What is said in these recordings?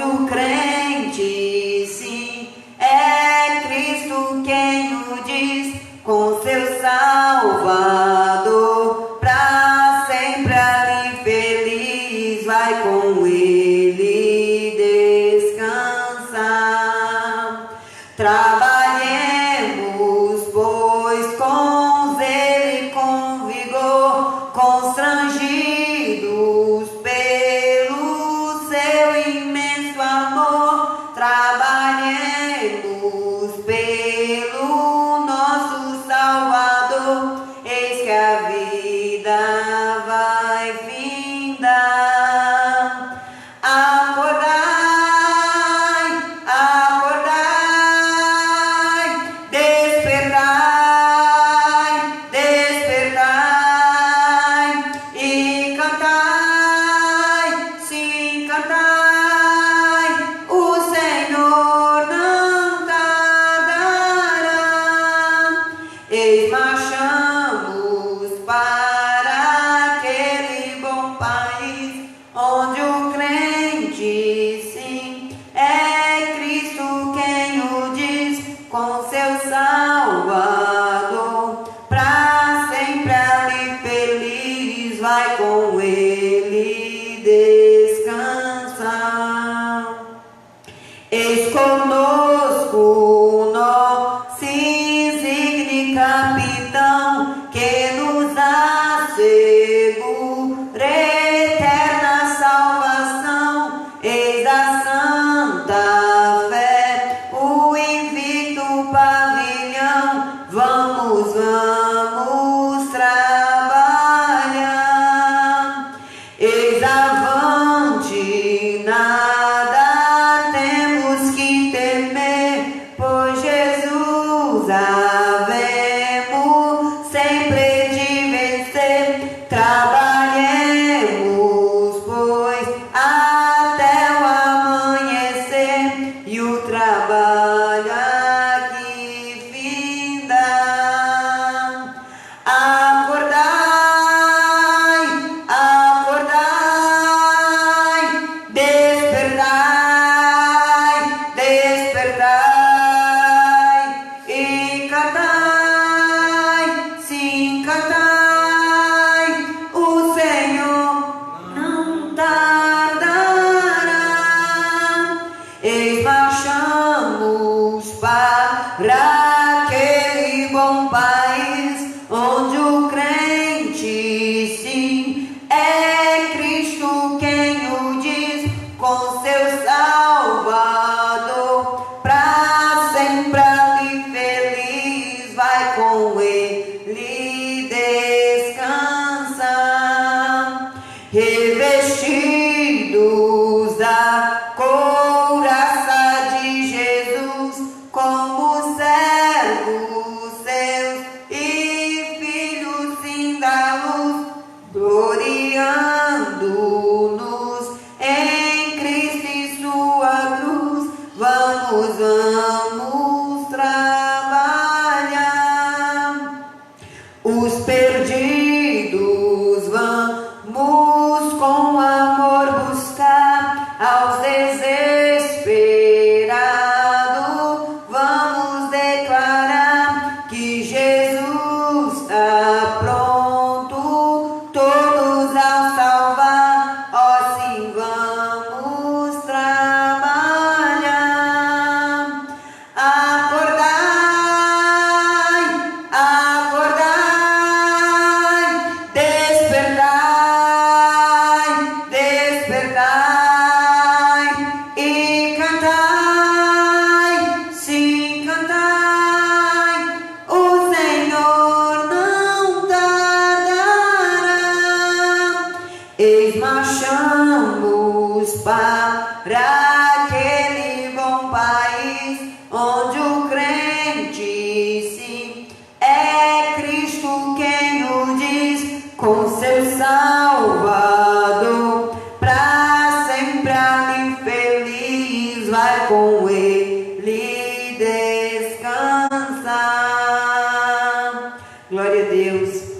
onde o crente sim é Cristo quem o diz, com seu Salvador, pra sempre ali feliz, vai com ele descansar. Trabalhemos, pois, com zelo e com vigor, constrangidos pelo seu imenso amor. Trabalhemos pelo nosso Salvador, eis que a vida vai findar. Acordai, acordai, despertai, despertai, e cantai, sim, cantai, o Senhor não tardará. Eis marchamos para aquele bom país, onde o crente sim é Cristo quem o diz, com seu Salvador, pra sempre ali feliz, vai com ele descansar. Eis conosco o nosso insigne capitão, que nos assegura eterna salvação. Eis a santa fé, o invicto pavilhão, vamos, vamos trabalhar. Eis avante, nada temos que temer, pois Jesus havemos sempre de vencer. Trabalhemos, pois, até o amanhecer, e o trabalho aqui findar. Acordai, acordai, despertai, despertai, e cantai, sim, cantai, o Senhor não tardará. Eis marchamos para aquele bom país, onde o crente sim é Cristo quem o diz, com seu Salvador, pra sempre ali feliz, vai com ele descansar. Revestidos da couraça de Jesus, como servos seus e filhos sim da luz, gloriando-nos em Cristo e sua cruz, vamos, vamos trabalhar. Os perdidos vamos com amor buscar, aos desesperados vamos declarar que Jesus está pronto, todos ao salvar. Ó, sim, vamos trabalhar. Acordai, acordai, despertai, despertai, e cantai, sim, cantai, o Senhor não tardará. Eis marchamos para aquele bom país, onde o crente sim é Cristo quem o diz, com seu Salvador, pra sempre ali feliz, vai com ele descansar. Glória a Deus.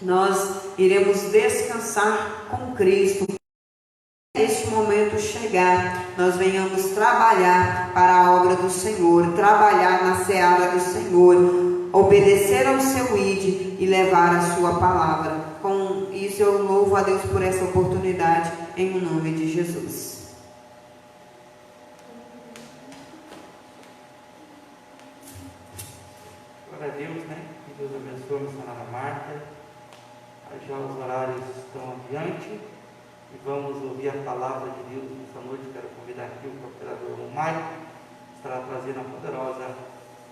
Nós iremos descansar com Cristo. Este momento chegar, nós nós venhamos trabalhar para a obra do Senhor, trabalhar na seara do Senhor, obedecer ao seu ide e levar a sua palavra. Com isso eu louvo a Deus por essa oportunidade, em nome de Jesus. Glória a Deus, né? Que Deus abençoe a missionária Marta. Já os horários estão adiante e vamos ouvir a palavra de Deus nessa noite. Quero convidar aqui o cooperador Maico, que estará trazendo a poderosa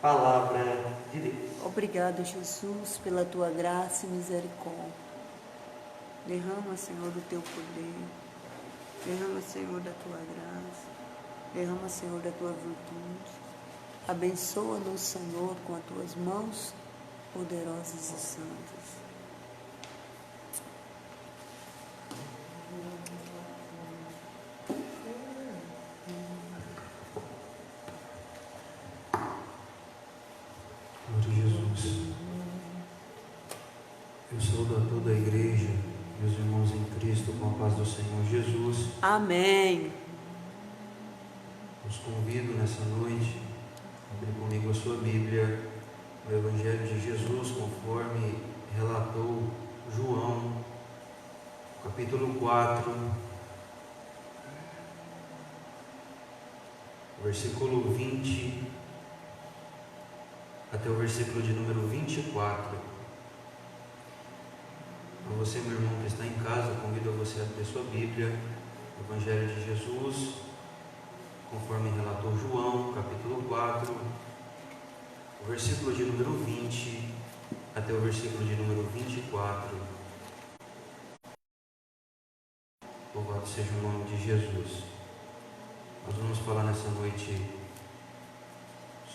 palavra de Deus. Obrigado, Jesus, pela tua graça e misericórdia. Derrama, Senhor, do teu poder. Derrama, Senhor, da tua graça. Derrama, Senhor, da tua virtude. Abençoa-nos, Senhor, com as tuas mãos poderosas e santas. Glória a Jesus. Eu saúdo a toda a igreja, meus irmãos em Cristo, com a paz do Senhor Jesus. Amém. Os convido nessa noite a abrir comigo a sua Bíblia, o Evangelho de Jesus, conforme relatou João, capítulo 4, versículo 20 até o versículo de número 24. Para você, meu irmão que está em casa, convido a você a abrir sua Bíblia, o Evangelho de Jesus, conforme relatou João, capítulo 4, o versículo de número 20 até o versículo de número 24. Louvado seja o nome de Jesus. Nós vamos falar nessa noite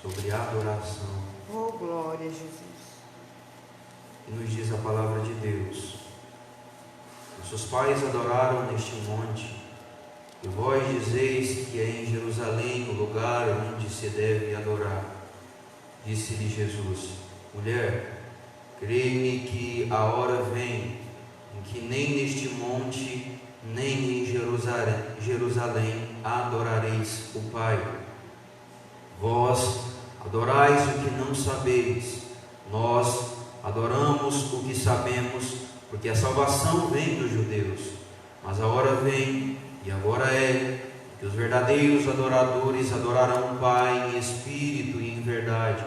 sobre adoração. Oh, glória a Jesus. E nos diz a palavra de Deus: nossos pais adoraram neste monte, e vós dizeis que é em Jerusalém o lugar onde se deve adorar. Disse-lhe Jesus: mulher, crê-me que a hora vem em que nem neste monte, nem em Jerusalém adorareis o Pai. Vós adorais o que não sabeis, nós adoramos o que sabemos, porque a salvação vem dos judeus. Mas a hora vem, e agora é, que os verdadeiros adoradores adorarão o Pai em espírito e em verdade,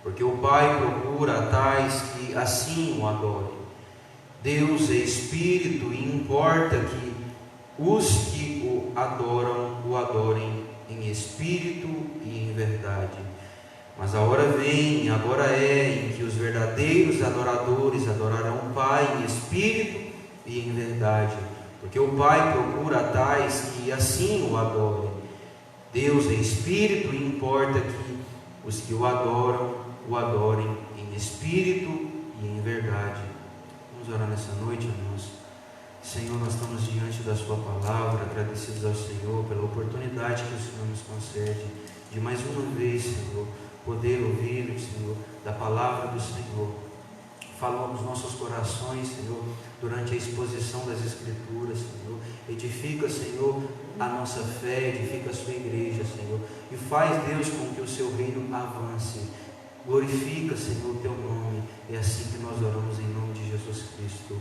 porque o Pai procura tais que assim o adorem. Deus é espírito e importa que os que o adorem em espírito e em verdade. Mas a hora vem, agora é, em que os verdadeiros adoradores adorarão o Pai em espírito e em verdade, porque o Pai procura tais que assim o adorem. Deus é espírito e importa que os que o adorem em espírito e em verdade. Vamos orar nessa noite, irmãos. Senhor, nós estamos diante da sua palavra, agradecidos ao Senhor pela oportunidade que o Senhor nos concede de mais uma vez, Senhor, poder ouvir, Senhor, da palavra do Senhor. Fala aos nossos corações, Senhor, durante a exposição das Escrituras, Senhor. Edifica, Senhor, a nossa fé, edifica a sua igreja, Senhor, e faz, Deus, com que o seu reino avance. Glorifica, Senhor, o teu nome. É assim que nós oramos em nome de Jesus Cristo.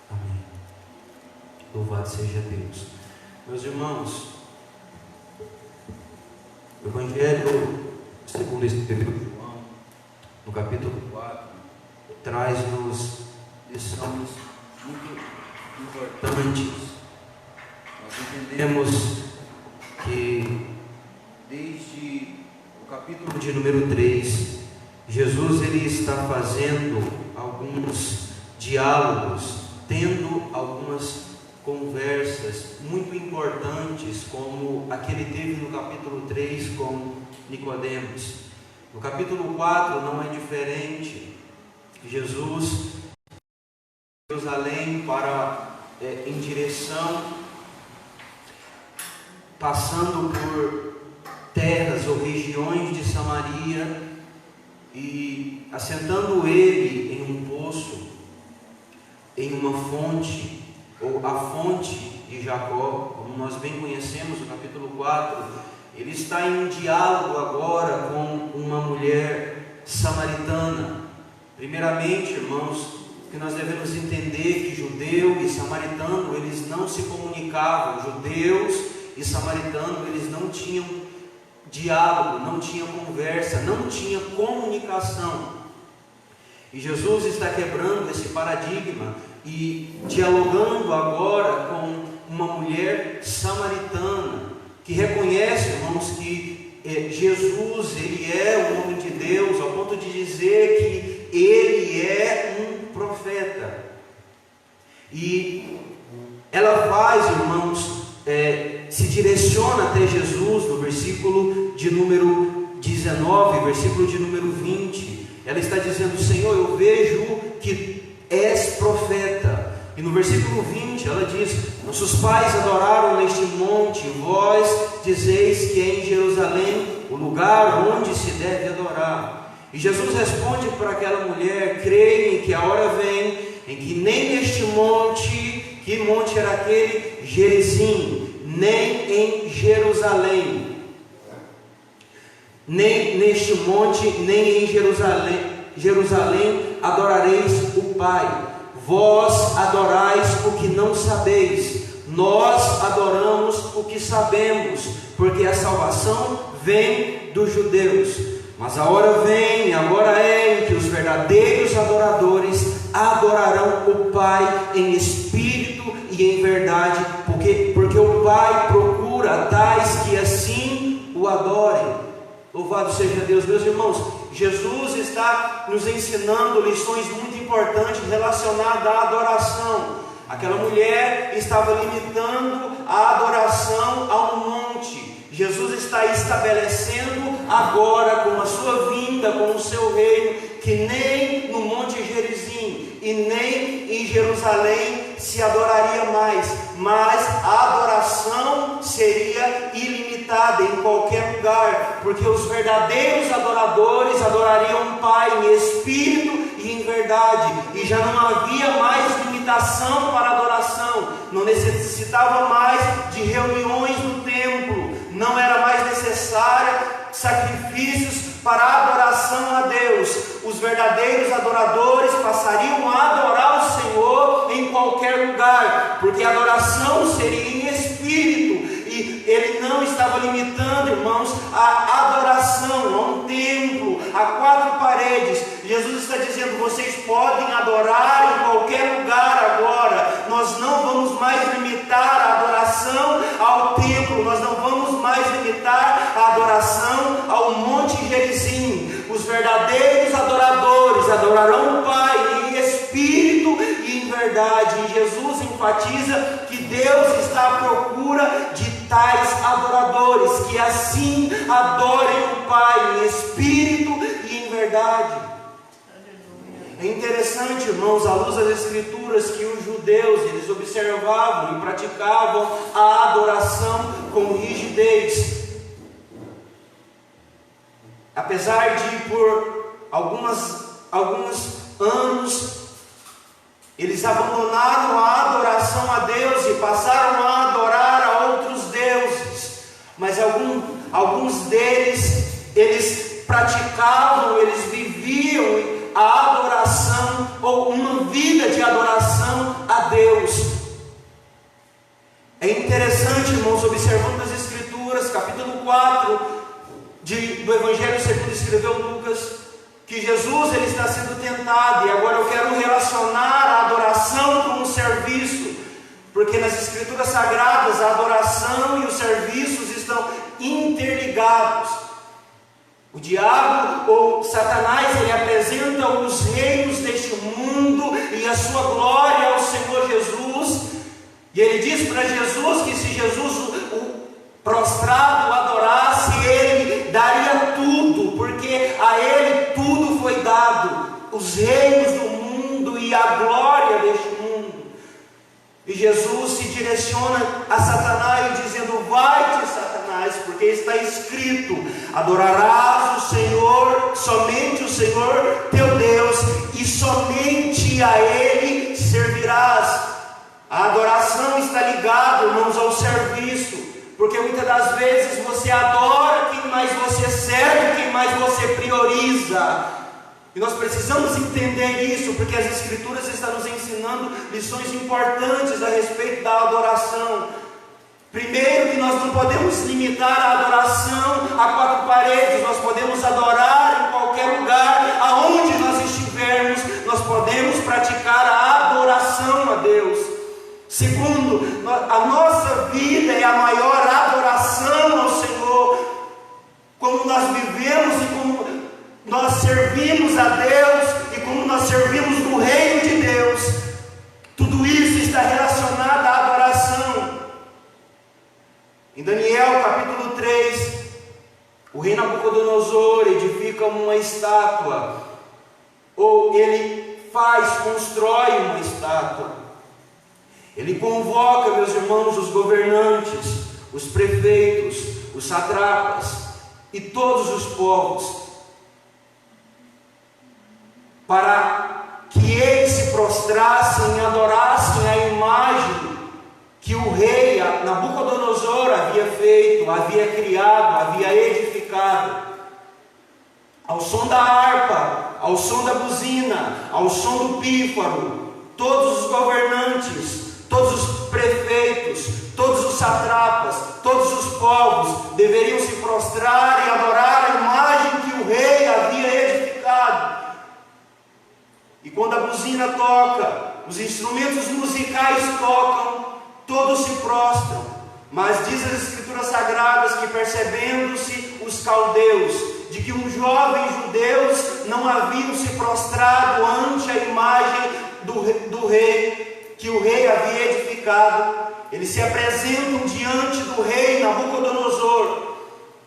Amém. Louvado seja Deus. Meus irmãos, o Evangelho segundo escreveu João, no capítulo 4, traz-nos lições muito importantes. Nós entendemos que desde o capítulo de número 3, Jesus ele está fazendo alguns diálogos, tendo algumas conversas muito importantes, como a que ele teve no capítulo 3 com Nicodemos. No capítulo 4 não é diferente. Jesus Jerusalém em direção, passando por terras ou regiões de Samaria, e assentando ele em um poço, em uma fonte, ou a fonte de Jacó, como nós bem conhecemos, o capítulo 4, ele está em um diálogo agora com uma mulher samaritana. Primeiramente, irmãos, que nós devemos entender que judeu e samaritano, eles não se comunicavam. Judeus e samaritano, eles não tinham diálogo, não tinham conversa, não tinham comunicação. E Jesus está quebrando esse paradigma e dialogando agora com uma mulher samaritana, que reconhece, irmãos, que Jesus, ele é o homem de Deus, ao ponto de dizer que ele é um profeta. E ela faz, irmãos, se direciona até Jesus no versículo de número 19, versículo de número 20. Ela está dizendo: Senhor, eu vejo que és profeta. E no versículo 20 ela diz: nossos pais adoraram neste monte, vós dizeis que é em Jerusalém o lugar onde se deve adorar. E Jesus responde para aquela mulher: creio que a hora vem em que nem neste monte, que monte era aquele? Gerizim, nem em Jerusalém, nem neste monte, nem em Jerusalém adorareis o Pai. Vós adorais o que não sabeis, nós adoramos o que sabemos, porque a salvação vem dos judeus. Mas a hora vem, agora é, em que os verdadeiros adoradores adorarão o Pai em espírito e em verdade, porque o Pai procura tais que assim o adorem. Louvado seja Deus. Meus irmãos, Jesus está nos ensinando lições muito importantes relacionadas à adoração. Aquela mulher estava limitando a adoração a um monte. Jesus está estabelecendo agora, com a sua vinda, com o seu reino, que nem no monte Gerizim e nem em Jerusalém se adoraria mais, mas a adoração seria ilimitada em qualquer lugar, porque os verdadeiros adoradores adorariam o Pai em espírito e em verdade, e já não havia mais limitação para a adoração, não necessitava mais de reuniões no templo, não era mais necessária sacrifícios para a adoração a Deus. Os verdadeiros adoradores passariam a adorar o Senhor em qualquer lugar, porque a adoração seria em espírito, e ele não estava limitando, irmãos, a adoração a um templo, a quatro paredes. Jesus está dizendo: vocês podem adorar em qualquer lugar agora. Nós não vamos mais limitar a adoração ao templo, nós não vamos mais limitar a adoração ao monte Gerizim. Os verdadeiros adoradores adorarão o Pai em espírito e em verdade. E Jesus enfatiza que Deus está à procura de tais adoradores, que assim adorem o Pai em espírito e em verdade. É interessante, irmãos, à luz das Escrituras, que os judeus, eles observavam e praticavam a adoração com rigidez. Apesar de por alguns anos eles abandonaram a adoração a Deus e passaram a adorar a outros deuses, mas alguns deles, eles praticavam, eles viviam a adoração, ou uma vida de adoração a Deus. É interessante, irmãos, observando as Escrituras, capítulo 4 do Evangelho segundo escreveu Lucas, que Jesus, ele está sendo tentado, e agora eu quero relacionar a adoração com o serviço, porque nas Escrituras Sagradas a adoração e os serviços estão interligados. O diabo, ou Satanás, ele apresenta os reinos deste mundo e a sua glória ao Senhor Jesus, e ele diz para Jesus que se Jesus o prostrado o adorasse, ele daria tudo, porque a ele tudo foi dado, os reinos do mundo e a glória deste mundo. E Jesus se direciona a Satanás dizendo: vai-te, Satanás, porque está escrito: adorarás o Senhor, somente o Senhor teu Deus, e somente a Ele servirás. A adoração está ligada, irmãos, ao serviço, porque muitas das vezes você adora quem mais você serve, quem mais você prioriza. E nós precisamos entender isso, porque as Escrituras estão nos ensinando lições importantes a respeito da adoração. Primeiro, que nós não podemos limitar a adoração a quatro paredes, nós podemos adorar em qualquer lugar, aonde nós estivermos, nós podemos praticar a adoração a Deus. Segundo, a nossa vida é a maior adoração ao Senhor, como nós vivemos e como nós servimos a Deus e como nós servimos no reino de Deus. Tudo isso está relacionado à adoração. Em Daniel capítulo 3, o rei Nabucodonosor edifica uma estátua, ou ele constrói uma estátua. Ele convoca, meus irmãos, os governantes, os prefeitos, os satrapas e todos os povos, para que eles se prostrassem e adorassem a imagem que o rei Nabucodonosor havia feito, havia criado, havia edificado. Ao som da harpa, ao som da buzina, ao som do pífaro, todos os governantes, todos os prefeitos, todos os satrapas, todos os povos deveriam se prostrar e adorar a imagem que o rei havia edificado. E quando a buzina toca, os instrumentos musicais tocam, todos se prostram. Mas diz as Escrituras Sagradas que, percebendo-se os caldeus de que um jovem judeus não haviam se prostrado ante a imagem do rei, que o rei havia edificado, eles se apresentam diante do rei Nabucodonosor,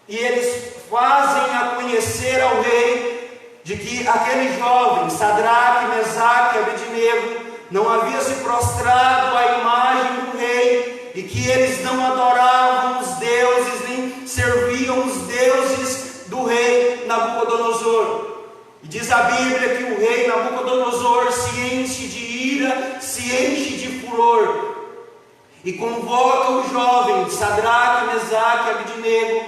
e eles fazem a conhecer ao rei de que aquele jovem, Sadraque, Mesaque e Abednego, não havia se prostrado à imagem do rei, e que eles não adoravam os deuses, nem serviam os deuses do rei Nabucodonosor. E diz a Bíblia que o rei Nabucodonosor se enche de ira, se enche de furor, e convoca o jovem Sadraque, Mesaque e Abednego,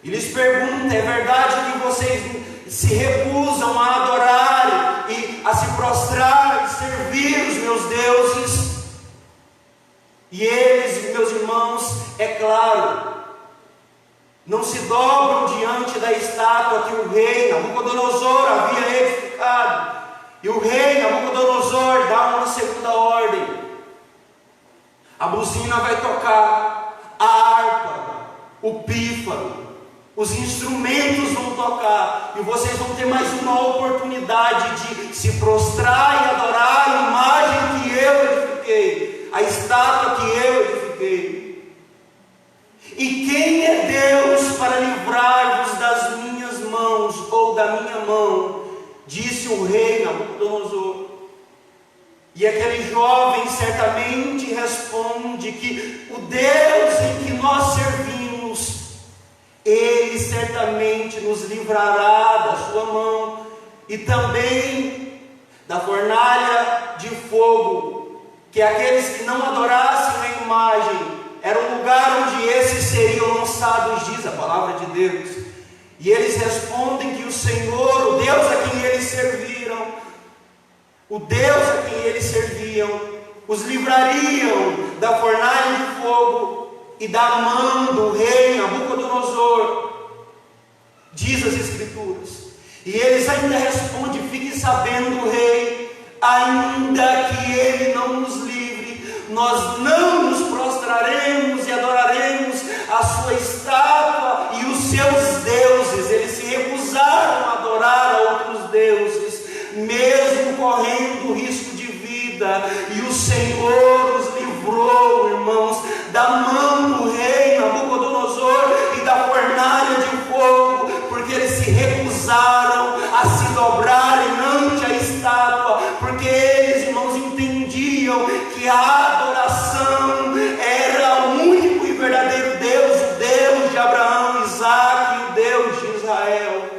e lhes pergunta: é verdade que vocês se recusam a adorar e a se prostrar e servir os meus deuses? E eles, meus irmãos, é claro, não se dobram diante da estátua que o rei Nabucodonosor havia edificado. E o rei Nabucodonosor dá uma segunda ordem. A buzina vai tocar, a harpa, o pífaro, os instrumentos vão tocar, e vocês vão ter mais uma oportunidade de se prostrar e adorar a imagem que eu edifiquei, a estátua que eu edifiquei. E quem é Deus para livrar-vos das minhas mãos, ou da minha mão? Disse o rei Nabucodonosor. E aquele jovem certamente responde que o Deus em que nós servimos, Ele certamente nos livrará da sua mão, e também da fornalha de fogo, que aqueles que não adorassem a imagem, era o lugar onde esses seriam lançados, diz a palavra de Deus. E eles respondem que o Senhor, o Deus a quem eles serviram, o Deus a quem eles serviam, os livrariam da fornalha de fogo e da mão do rei Nabucodonosor, diz as Escrituras. E eles ainda respondem: fique sabendo, rei, ainda que ele não nos livre, nós não nos prostraremos e adoraremos a sua estátua e os seus deuses. Eles se recusaram a adorar a outros deuses, mesmo correndo risco de vida, e o Senhor os livrou, irmãos, da mão do rei Nabucodonosor e da fornalha de fogo, porque eles se recusaram a se dobrarem ante a estátua, porque eles, irmãos, entendiam que a adoração era o único e verdadeiro Deus, o Deus de Abraão, Isaque e o Deus de Israel.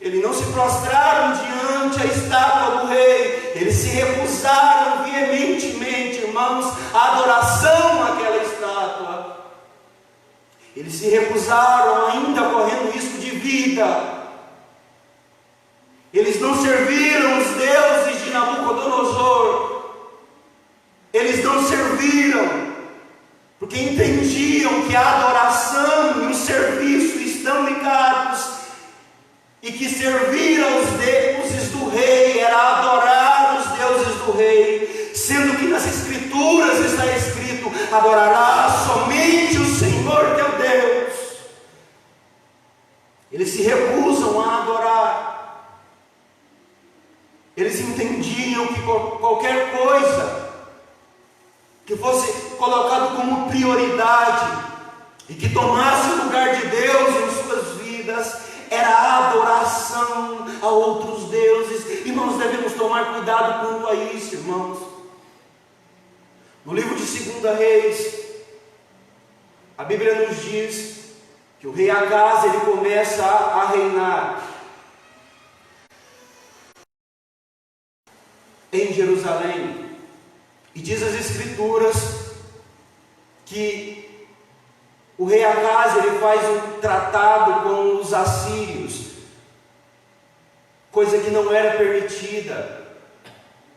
Eles não se prostraram diante a estátua do rei, eles se recusaram veementemente, irmãos, a adoração àquela estátua. Eles se recusaram, ainda correndo risco de vida. Eles não serviram os deuses de Nabucodonosor. Eles não serviram, porque entendiam que a adoração e o serviço estão ligados, e que servir aos deuses do rei era adorar os deuses do rei, sendo que nas Escrituras está escrito: adorarás somente o Senhor teu Deus. Eles se recusam a adorar. Eles entendiam que qualquer coisa que fosse colocado como prioridade e que tomasse o lugar de Deus em suas vidas era a adoração a outros deuses. E nós devemos tomar cuidado quanto a isso, irmãos. No livro de 2 Reis, a Bíblia nos diz que o rei Acaz, ele começa a reinar em Jerusalém. E diz as Escrituras que o rei Acaz, ele faz um tratado com os assírios, coisa que não era permitida.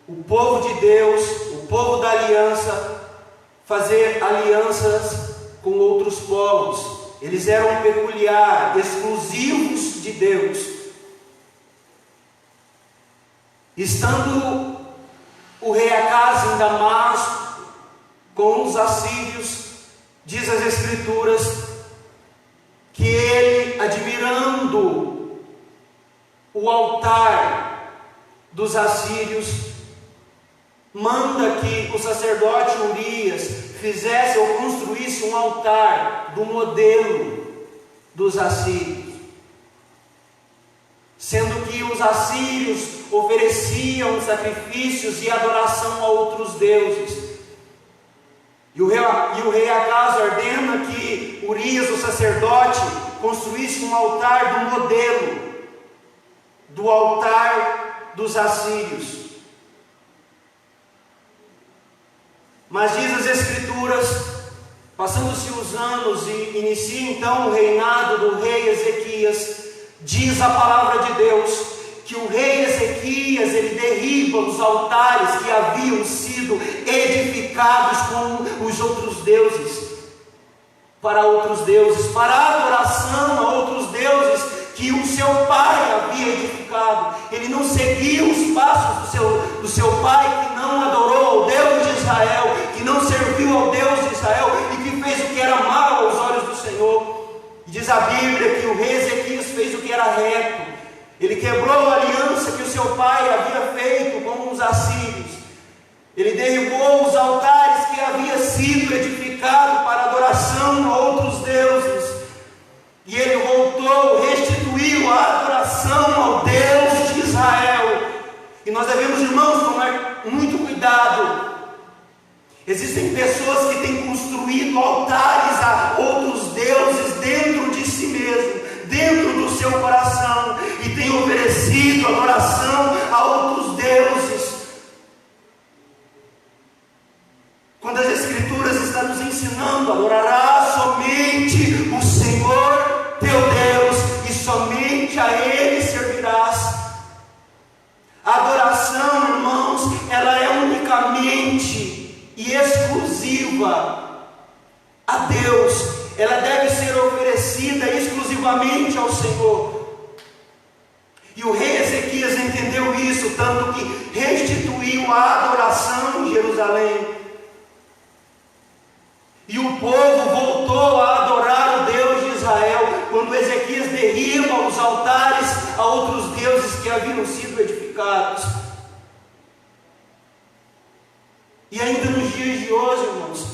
O povo de Deus, o povo da aliança, fazer alianças com outros povos. Eles eram peculiar, exclusivos de Deus. Estando o rei Acaz em Damasco com os assírios, diz as Escrituras que ele, admirando o altar dos assírios, manda que o sacerdote Urias fizesse ou construísse um altar do modelo dos assírios, sendo que os assírios ofereciam sacrifícios e adoração a outros deuses. E o rei Acaz ordena que Urias, o sacerdote, construísse um altar do modelo do altar dos assírios. Mas diz as Escrituras, passando-se os anos e inicia então o reinado do rei Ezequias, diz a palavra de Deus que o rei Ezequias, ele derriba os altares que haviam sido edificados com os outros deuses, para outros deuses, para a adoração a outros deuses que o seu pai havia edificado. Ele não seguiu os passos do seu pai, que não adorou ao Deus de Israel, que não serviu ao Deus de Israel e que fez o que era mal aos olhos do Senhor. E diz a Bíblia que o rei Ezequias fez o que era reto. Ele quebrou a aliança que o seu pai havia feito com os assírios. Ele derrubou os altares que havia sido edificado para adoração a outros deuses. E ele voltou, restituiu a adoração ao Deus de Israel. E nós devemos, irmãos, tomar muito cuidado. Existem pessoas que têm construído altares a outros deuses dentro de si mesmo, dentro do seu coração, e têm oferecido adoração a outros deuses, quando as Escrituras estão nos ensinando: adorarás somente o Senhor teu Deus e somente a Ele servirás. A adoração, irmãos, ela é unicamente e exclusiva a Deus. Ela deve ser oferecida exclusivamente ao Senhor. E o rei Ezequias entendeu isso, tanto que restituiu a adoração em Jerusalém. E o povo voltou a adorar o Deus de Israel, quando Ezequias derriba os altares a outros deuses que haviam sido edificados. E ainda nos dias de hoje, irmãos,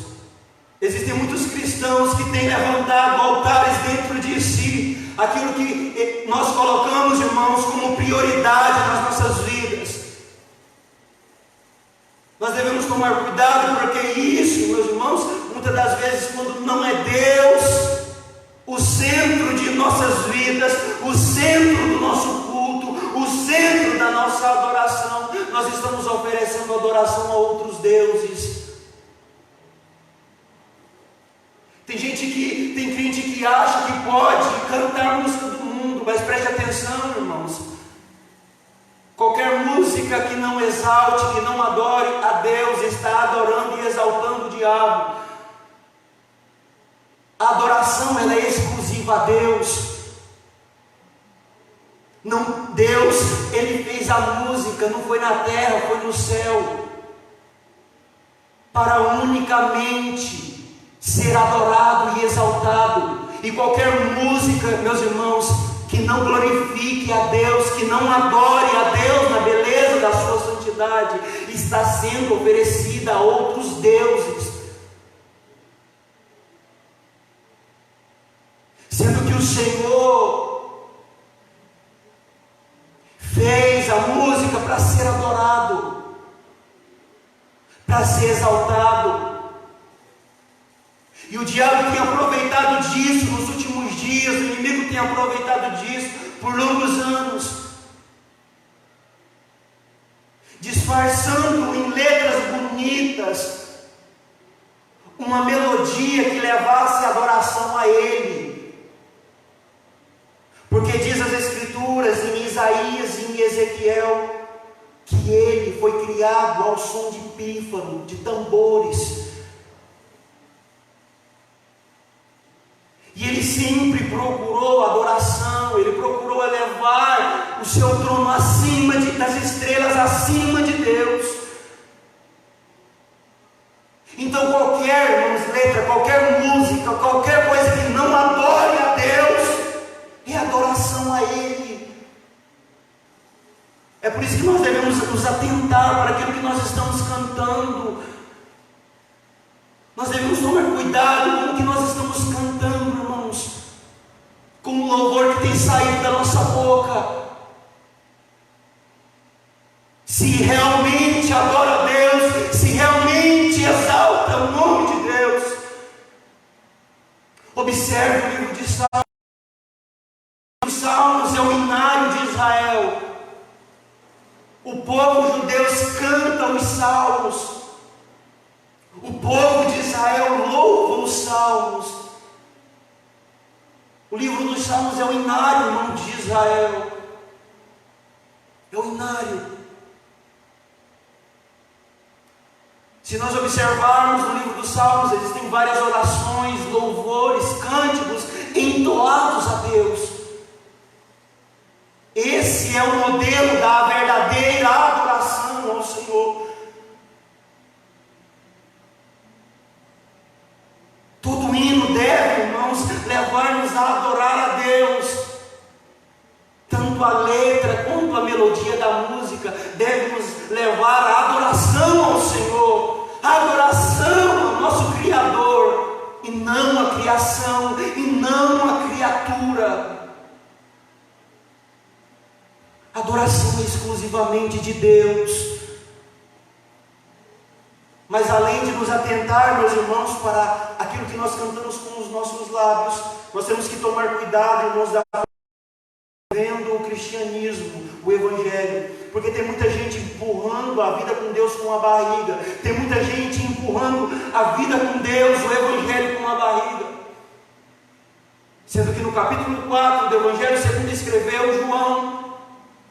existem muitos cristãos que têm levantado altares dentro de si, aquilo que nós colocamos, irmãos, como prioridade nas nossas vidas. Nós devemos tomar cuidado, porque isso, meus irmãos, muitas das vezes, quando não é Deus o centro de nossas vidas, o centro do nosso culto, o centro da nossa adoração, nós estamos oferecendo adoração a outros deuses. pode cantar música do mundo, mas preste atenção, irmãos. Qualquer música que não exalte, que não adore a Deus, está adorando e exaltando o diabo. A adoração, ela é exclusiva a Deus. Não, Deus, Ele fez a música, não foi na terra, foi no céu, para unicamente ser adorado e exaltado. E qualquer música, meus irmãos, que não glorifique a Deus, que não adore a Deus na beleza da sua santidade, está sendo oferecida a outros deuses. Sendo que o Senhor fez a música para ser adorado, para ser exaltado. E o diabo tem aproveitado disso nos últimos dias, o inimigo tem aproveitado disso por longos anos, disfarçando em letras bonitas uma melodia que levasse a adoração a Ele. Porque diz as Escrituras em Isaías e em Ezequiel que Ele foi criado ao som de pífano, de tambores. E Ele sempre procurou adoração, Ele procurou elevar o seu trono acima das estrelas, acima de Deus. Então qualquer, irmãos, letra, qualquer música, qualquer coisa que não adore a Deus, é adoração a Ele. É por isso que nós devemos nos atentar para aquilo que nós estamos cantando. Nós devemos tomar cuidado com o que nós estamos cantando, irmãos, com o louvor que tem saído da nossa boca. Se realmente adora a Deus, se realmente exalta o nome de Deus. Observe o livro de Salmos. Os Salmos é o hinário de Israel. O povo judeu canta os Salmos. O povo de Israel louva os Salmos. O livro dos Salmos é o hinário, irmão, de Israel. É o hinário. Se nós observarmos no livro dos Salmos, existem várias orações, louvores, cânticos entoados a Deus. Esse é o modelo da verdadeira adoração ao Senhor. Todo hino deve, irmãos, levar-nos a adorar a Deus. Tanto a letra quanto a melodia da música deve nos levar à adoração ao Senhor, a adoração ao nosso Criador, e não a criação, e não a criatura. Adoração é exclusivamente de Deus. Mas além de nos atentar, meus irmãos, para aquilo que nós cantamos com os nossos lábios, nós temos que tomar cuidado, irmãos, vendo o cristianismo, o evangelho, porque tem muita gente empurrando a vida com Deus com a barriga, tem muita gente empurrando a vida com Deus, o evangelho com a barriga, sendo que no capítulo 4 do evangelho segundo escreveu João,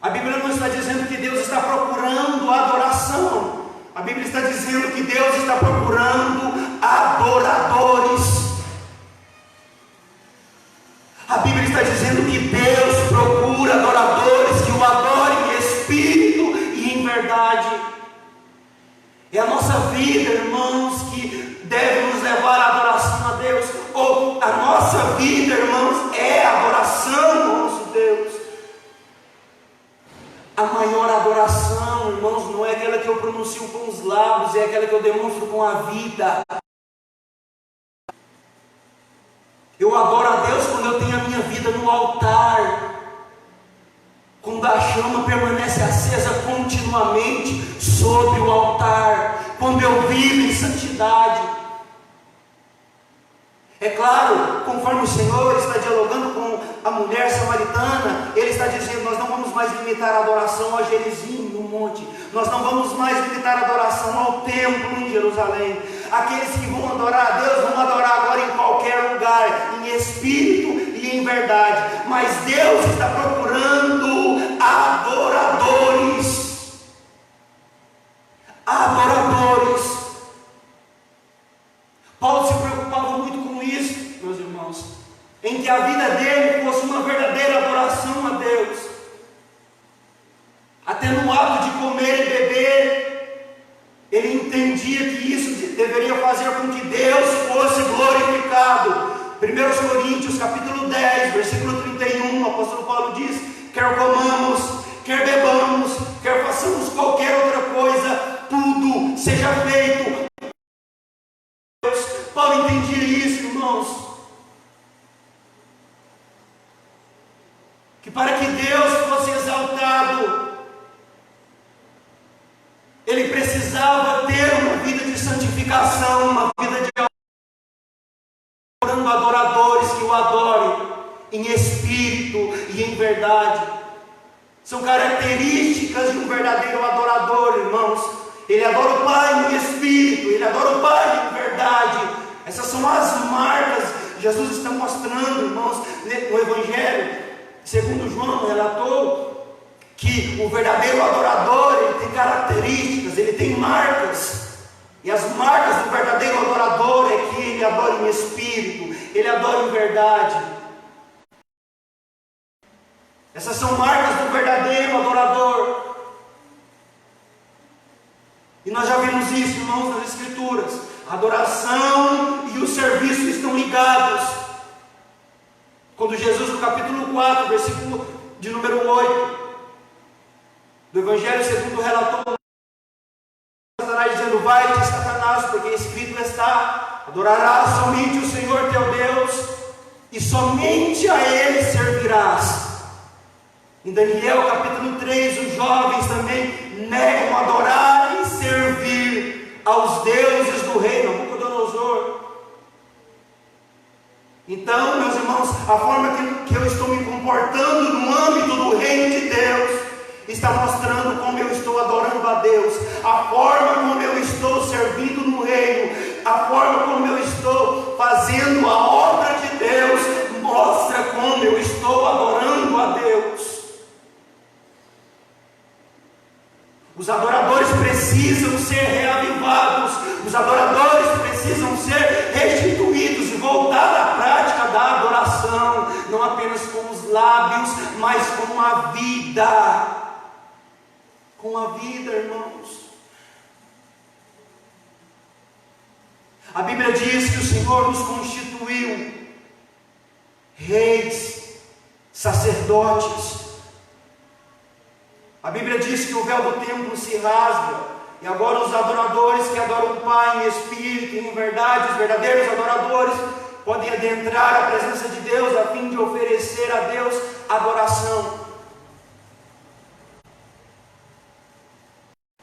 a Bíblia não está dizendo que Deus está procurando adoração, a Bíblia está dizendo que Deus está procurando adoradores. A Bíblia está dizendo que Deus procura adoradores que o adorem em espírito e em verdade. É a nossa vida, irmãos, que deve nos levar à adoração a Deus. Ou a nossa vida, irmãos, é adoração ao nosso Deus. A maior adoração, irmãos, não é aquela que eu pronuncio com os lábios, é aquela que eu demonstro com a vida. Eu adoro a Deus quando eu tenho a minha vida no altar, quando a chama permanece acesa continuamente sobre o altar, quando eu vivo em santidade. É claro, conforme o Senhor está dialogando com a mulher samaritana, Ele está dizendo, nós não vamos mais limitar a adoração ao Gerizim, no monte, nós não vamos mais limitar a adoração ao templo em Jerusalém. Aqueles que vão adorar a Deus, vão adorar agora em qualquer lugar, em espírito e em verdade. Mas Deus está procurando adoradores. Adoradores. Paulo se preocupava muito com isso, meus irmãos, em que a vida dele fosse uma verdadeira adoração a Deus. Até no ato de comer e beber, ele entendia que isso deveria fazer com que Deus fosse glorificado. 1 Coríntios capítulo 10, versículo 31, o apóstolo Paulo diz: quer comamos, quer bebamos, quer façamos qualquer outra coisa, tudo seja feito. Paulo entendia isso, irmãos, que para que Deus fosse exaltado, ele precisava ter uma vida de santificação, uma vida de adoradores que o adorem em espírito e em verdade. São características de um verdadeiro adorador, irmãos. Ele adora o Pai em espírito, ele adora o Pai em verdade. Essas são as marcas que Jesus está mostrando, irmãos, no Evangelho. Segundo João relatou que o verdadeiro adorador, ele tem características, ele tem marcas. E as marcas do verdadeiro adorador é que ele adora em espírito, ele adora em verdade. Essas são marcas do verdadeiro adorador. E nós já vimos isso, irmãos, nas Escrituras. A adoração e o serviço estão ligados. Quando Jesus, no capítulo 4, versículo de número 8, do Evangelho segundo relatou, Satanás dizendo: vai-te, Satanás, porque escrito está: adorarás somente o Senhor teu Deus, e somente a Ele servirás. Em Daniel capítulo 3, os jovens também negam adorar e servir aos deuses do rei Nabucodonosor. Então, meus irmãos, a forma que eu estou me comportando no âmbito do reino de Deus está mostrando como eu estou adorando a Deus. A forma como eu estou servindo no reino, a forma como eu estou fazendo a obra de Deus, mostra como eu estou adorando a Deus. Os adoradores precisam ser reavivados, os adoradores precisam ser restituídos e voltar à prática da adoração, não apenas com os lábios, mas com a vida. Com a vida, irmãos. A Bíblia diz que o Senhor nos constituiu reis, sacerdotes. A Bíblia diz que o véu do templo se rasga, e agora os adoradores que adoram o Pai em espírito e em verdade, os verdadeiros adoradores, podem adentrar a presença de Deus a fim de oferecer a Deus adoração.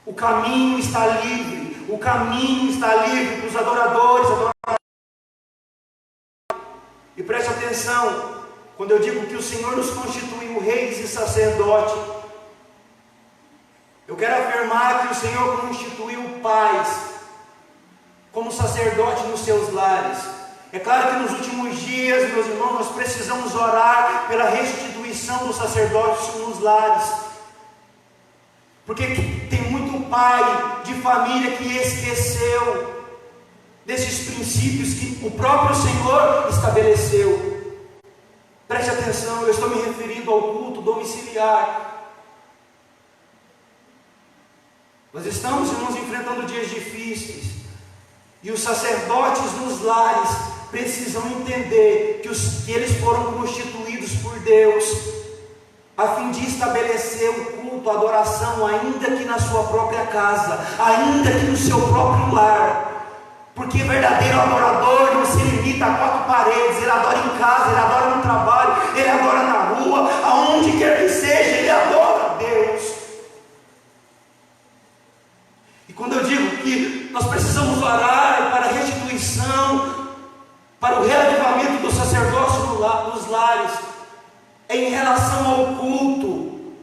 O caminho está livre, o caminho está livre para os adoradores. E preste atenção, quando eu digo que o Senhor nos constituiu reis e sacerdotes, eu quero afirmar que o Senhor constituiu pais como sacerdote nos seus lares. É claro que nos últimos dias, meus irmãos, nós precisamos orar pela restituição dos sacerdotes nos lares, porque tem muito pai de família que esqueceu desses princípios que o próprio Senhor estabeleceu. Preste atenção, eu estou me referindo ao culto domiciliar. Nós estamos, irmãos, enfrentando dias difíceis, e os sacerdotes nos lares precisam entender que eles foram constituídos por Deus a fim de estabelecer o culto, a adoração, ainda que na sua própria casa, ainda que no seu próprio lar. Porque verdadeiro adorador não se limita a quatro paredes, ele adora em casa, ele adora no trabalho, ele adora na rua, aonde quer que seja, ele adora a Deus. E quando eu digo que nós precisamos orar para a restituição, para o reavivamento do sacerdócio nos lares, é em relação ao culto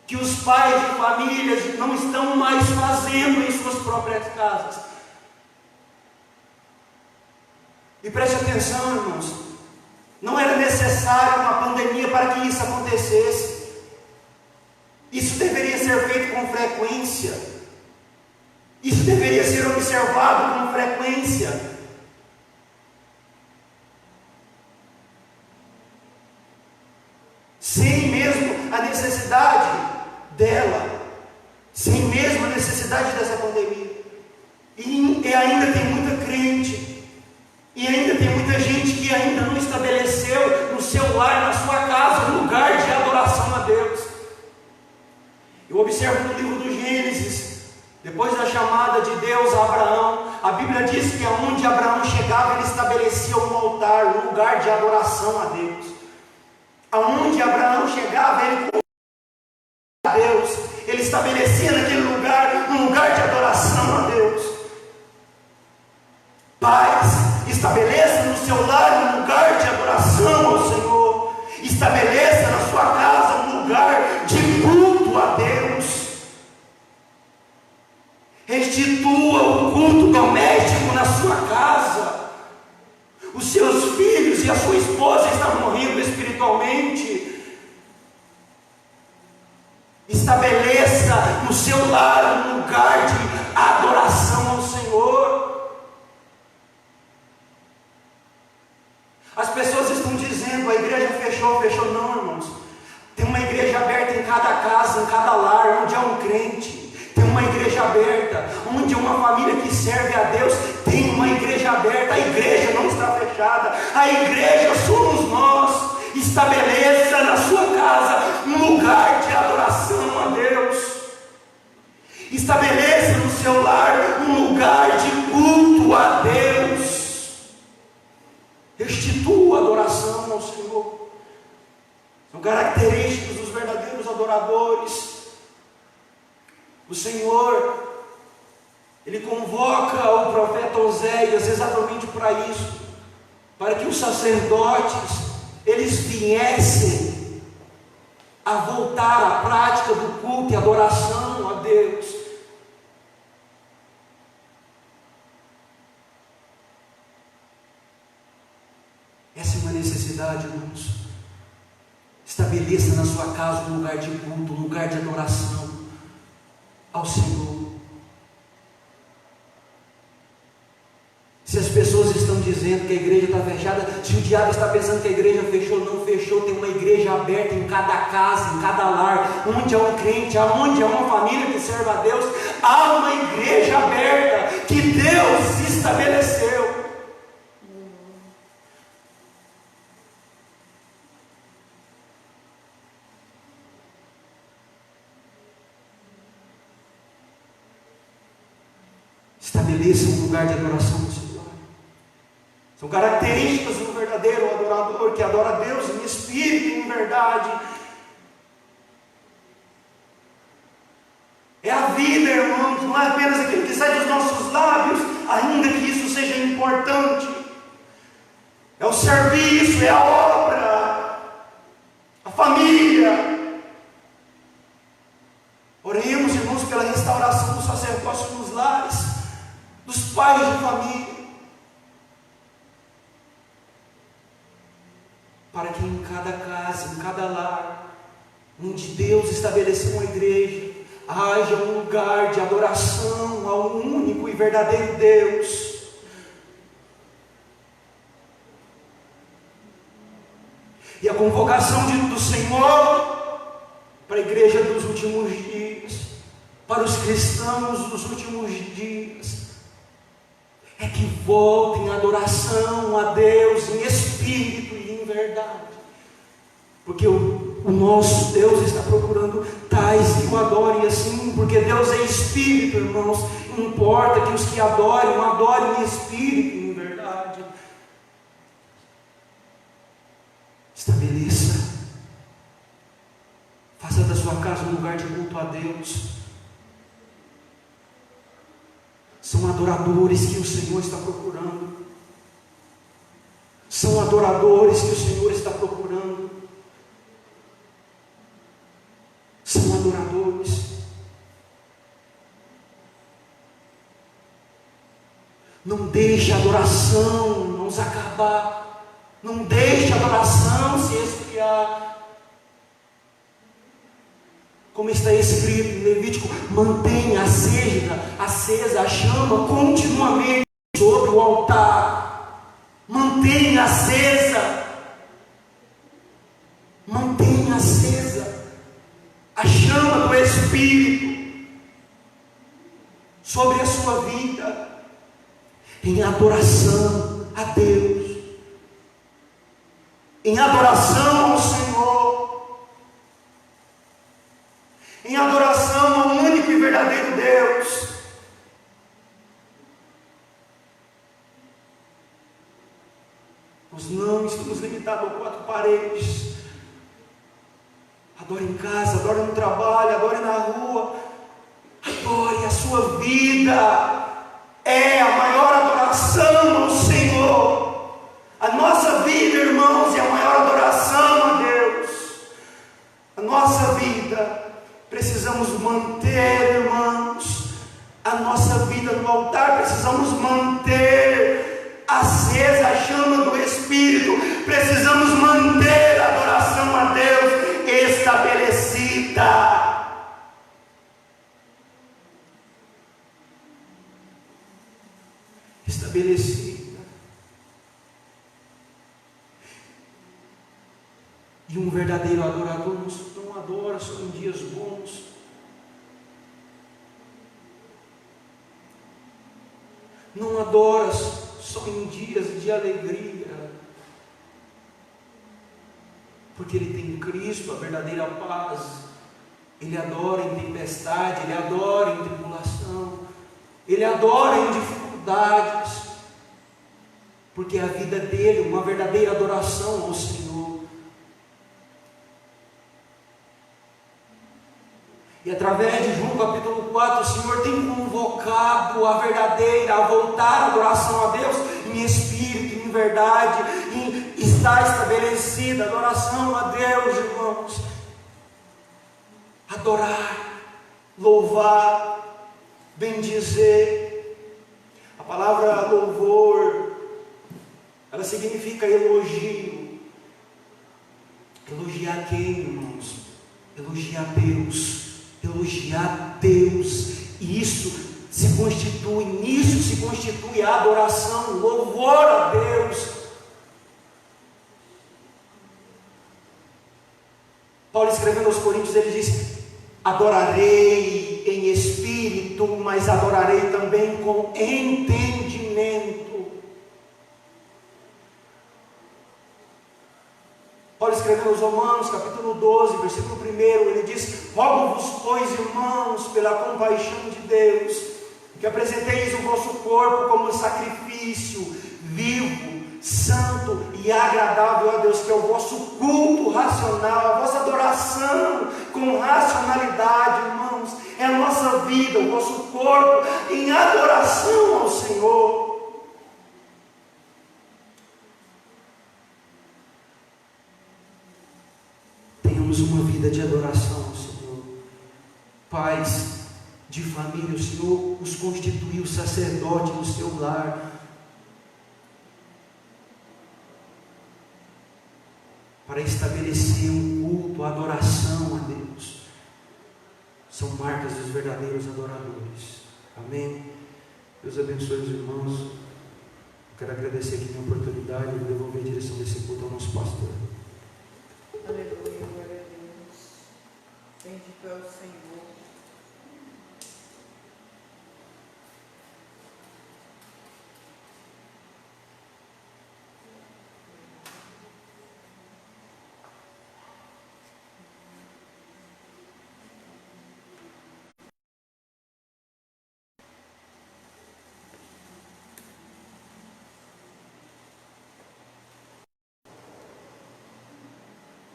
que os pais de famílias não estão mais fazendo em suas próprias casas. E preste atenção, irmãos, Não era necessário uma pandemia para que isso acontecesse. Isso deveria ser feito com frequência. Isso deveria ser observado com frequência. Sem mesmo a necessidade dela. Sem mesmo a necessidade dessa pandemia. E ainda tem muita crente. E ainda tem muita gente que ainda não estabeleceu no seu lar, na sua casa, um lugar de adoração a Deus. Eu observo no livro do Gênesis, depois da chamada de Deus a Abraão, a Bíblia diz que aonde Abraão chegava, ele estabelecia um altar, um lugar de adoração a Deus. Aonde Abraão chegava, ele a Deus, ele estabelecia naquele lugar um lugar de adoração a Deus. Pais, estabeleça no seu lar um lugar de adoração ao Senhor. Estabeleça na sua casa um lugar de culto a Deus. Restitua o culto doméstico na sua casa. Os seus filhos e a sua esposa estão morrendo espiritualmente. Estabeleça no seu lar um lugar de adoração ao Senhor. As pessoas estão dizendo, a igreja fechou. Não, irmãos. Tem uma igreja aberta em cada casa, em cada lar, onde há um crente. Tem uma igreja aberta, onde uma família que serve a Deus, tem uma igreja aberta. A igreja não está fechada. A igreja somos nós. Estabeleça na sua casa um lugar de adoração a Deus. Estabeleça no seu lar um lugar de culto a Deus. Restitua a adoração ao Senhor. São características dos verdadeiros adoradores. O Senhor, Ele convoca o profeta Oséias exatamente para isso, para que os sacerdotes, eles viessem a voltar à prática do culto e adoração a Deus. Essa é uma necessidade, irmãos. Estabeleça na sua casa um lugar de culto, um lugar de adoração ao Senhor. Se as pessoas estão dizendo que a igreja está fechada, se o diabo está pensando que a igreja fechou, não fechou, tem uma igreja aberta em cada casa, em cada lar, onde há um crente, onde há uma família que serve a Deus, há uma igreja aberta que Deus estabeleceu. Estabeleça um lugar de adoração no seu lar. São características do verdadeiro adorador, que adora a Deus em espírito e em verdade. É a vida, irmãos, não é apenas aquilo que sai dos nossos lábios, ainda que isso seja importante. É o serviço, é a obra, a família. Oremos, irmãos, pela restauração do sacerdócio nos lares, dos pais de família, para que em cada casa, em cada lar, onde Deus estabeleceu uma igreja, haja um lugar de adoração ao único e verdadeiro Deus. E a convocação do Senhor para a igreja dos últimos dias, para os cristãos dos últimos dias, é que voltem à adoração a Deus em espírito e em verdade. Porque o nosso Deus está procurando tais que o adorem assim, porque Deus é espírito, irmãos. Importa que os que adorem em espírito e em verdade. Estabeleça, faça da sua casa um lugar de culto a Deus. São adoradores que o Senhor está procurando. São adoradores que o Senhor está procurando. São adoradores. Não deixe a adoração, irmãos, acabar. Não deixe a adoração se esfriar. Como está escrito em Levítico, mantenha acesa a chama continuamente sobre o altar. Mantenha acesa. Mantenha acesa a chama do Espírito sobre a sua vida, em adoração a Deus, em adoração ao Senhor, em adoração ao único e verdadeiro Deus. Nós não estamos limitados a 4 paredes. Adore em casa, adore no trabalho, adore na rua, adore a sua vida. É a maior adoração ao Senhor. A nossa vida, irmãos, é a maior adoração a Deus. A nossa vida, precisamos manter, irmãos, a nossa vida no altar, precisamos manter acesa a chama do Espírito, precisamos manter a adoração a Deus estabelecida. E um verdadeiro adorador não adora só em dias bons. Não adora só em dias de alegria. Porque ele tem em Cristo a verdadeira paz. Ele adora em tempestade, ele adora em tribulação, ele adora em dificuldades, porque a vida dele é uma verdadeira adoração ao Senhor. E através de João capítulo 4, o Senhor tem convocado a verdadeira, a voltar a adoração a Deus em espírito, em verdade, está estabelecida a adoração a Deus, irmãos. Adorar, louvar, bendizer. A palavra louvor, ela significa elogio. Elogiar quem, irmãos? Elogiar Deus. Elogiar Deus. E nisso se constitui a adoração, o louvor a Deus. Paulo escrevendo aos Coríntios, ele diz: adorarei em espírito, mas adorarei também com entendimento. Paulo escrevendo aos Romanos, capítulo 12, versículo 1, ele diz: rogo-vos, pois, irmãos, pela compaixão de Deus, que apresenteis o vosso corpo como sacrifício vivo, santo e agradável a Deus, que é o vosso culto racional, a vossa adoração com racionalidade, irmãos, é a nossa vida, o vosso corpo em adoração ao Senhor. Tenhamos uma vida de adoração ao Senhor. Pais de família, o Senhor os constituiu sacerdote no seu lar, para estabelecer um culto, a adoração a Deus. São marcas dos verdadeiros adoradores. Amém? Deus abençoe os irmãos. Eu quero agradecer aqui a minha oportunidade de devolver a direção desse culto ao nosso pastor. Aleluia, glória a Deus. Bendito é o Senhor.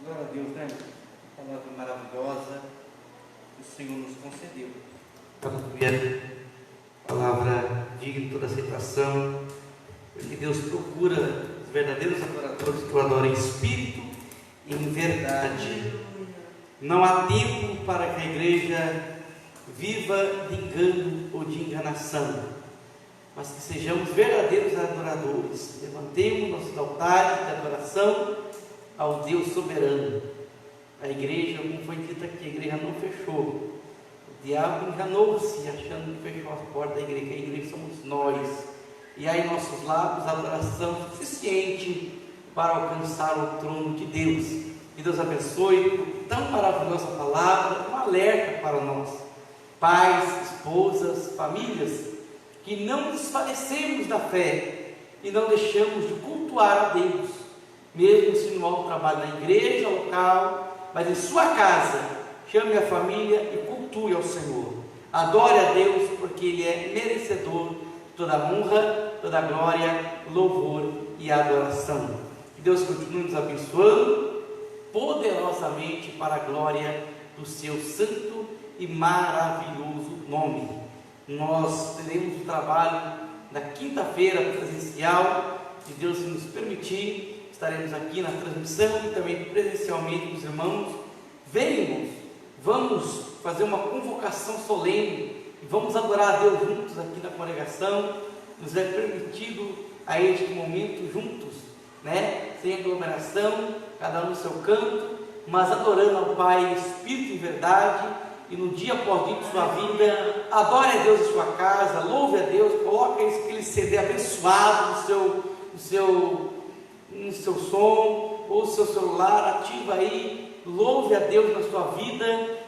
Glória a Deus, né? Palavra maravilhosa que o Senhor nos concedeu. Aleluia. Palavra digna de toda aceitação, porque Deus procura os verdadeiros adoradores que o adoram em espírito e em verdade. Não há tempo para que a igreja viva de engano ou de enganação. mas que sejamos verdadeiros adoradores. Levantemos nossos altares de adoração ao Deus soberano. A igreja, como foi dito aqui, a igreja não fechou. O diabo enganou-se, achando que fechou as portas da igreja, que a igreja somos nós. E há em nossos lábios adoração suficiente para alcançar o trono de Deus. Que Deus abençoe por tão maravilhosa palavra, um alerta para nós, pais, esposas, famílias, que não desfalecemos da fé e não deixamos de cultuar a Deus, mesmo se não há um trabalho na igreja local, mas em sua casa, chame a família e cultue ao Senhor. Adore a Deus, porque Ele é merecedor de toda a honra, toda a glória, louvor e adoração. Que Deus continue nos abençoando poderosamente para a glória do seu santo e maravilhoso nome. Nós teremos o trabalho na quinta-feira presencial, se Deus nos permitir, estaremos aqui na transmissão e também presencialmente com os irmãos. Venhamos, vamos fazer uma convocação solene e vamos adorar a Deus juntos aqui na congregação. Nos é permitido a este momento juntos, sem aglomeração, cada um no seu canto, mas adorando ao Pai em espírito e verdade. E no dia após dia de sua vida, adore a Deus em sua casa, louve a Deus, coloque aquele CD abençoado no seu som, ou no seu celular, ativa aí, louve a Deus na sua vida,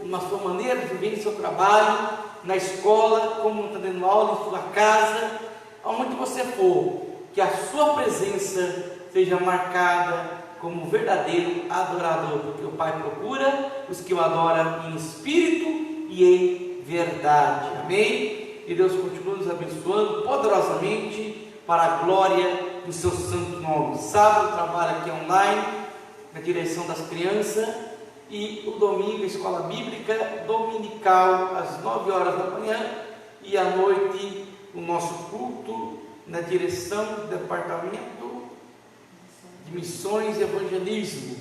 na sua maneira de viver, no seu trabalho, na escola, como está dando aula, em sua casa, aonde você for, que a sua presença seja marcada como verdadeiro adorador, porque o Pai procura os que o adoram em espírito e em verdade. Amém? E Deus continua nos abençoando poderosamente para a glória do seu santo nome. Sábado trabalho aqui online na direção das crianças, e o domingo a escola bíblica dominical às 9 horas da manhã, e à noite o nosso culto na direção do departamento de missões e evangelismo.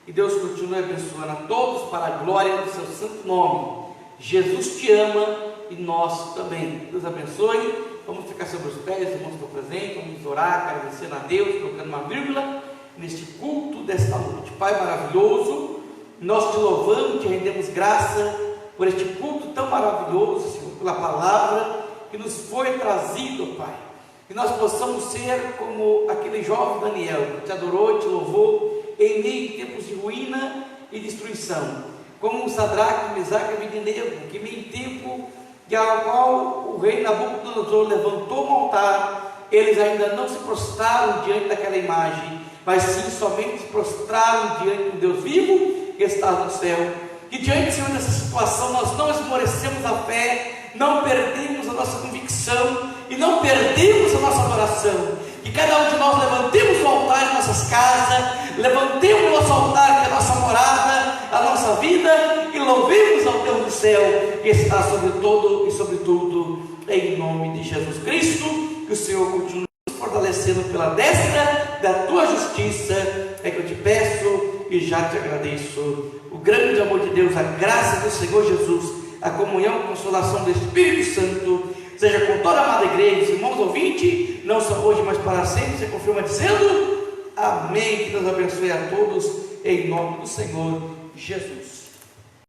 E Deus continue abençoando a todos para a glória do seu santo nome. Jesus te ama e nós também. Deus abençoe. Vamos ficar sobre os pés, irmãos que estão presentes, vamos orar, agradecendo a Deus, colocando uma vírgula neste culto desta noite. Pai maravilhoso, nós te louvamos, te rendemos graça por este culto tão maravilhoso, Senhor, pela palavra que nos foi trazido, Pai. Que nós possamos ser como aquele jovem Daniel, que te adorou e te louvou em meio a tempos de ruína e destruição, como o Sadraque, Mesaque e Abednego, que em meio tempo de ao qual o rei Nabucodonosor levantou um altar, eles ainda não se prostraram diante daquela imagem, mas sim somente se prostraram diante do Deus vivo que está no céu. E diante, Senhor, dessa situação, nós não esmorecemos a fé, não perdemos a nossa convicção e não perdemos a nossa adoração. Que cada um de nós levantemos o altar em nossas casas, levantemos o nosso altar que é a nossa morada, a nossa vida, e louvemos ao Deus do céu que está sobre todo e sobre tudo, em nome de Jesus Cristo. Que o Senhor continue nos fortalecendo pela destra da tua justiça, é que eu te peço e já te agradeço. O grande amor de Deus, a graça do Senhor Jesus, a comunhão e consolação do Espírito Santo seja com toda a amada igreja, irmãos ouvintes, não só hoje, mas para sempre. Você confirma dizendo amém. Que Deus abençoe a todos em nome do Senhor Jesus.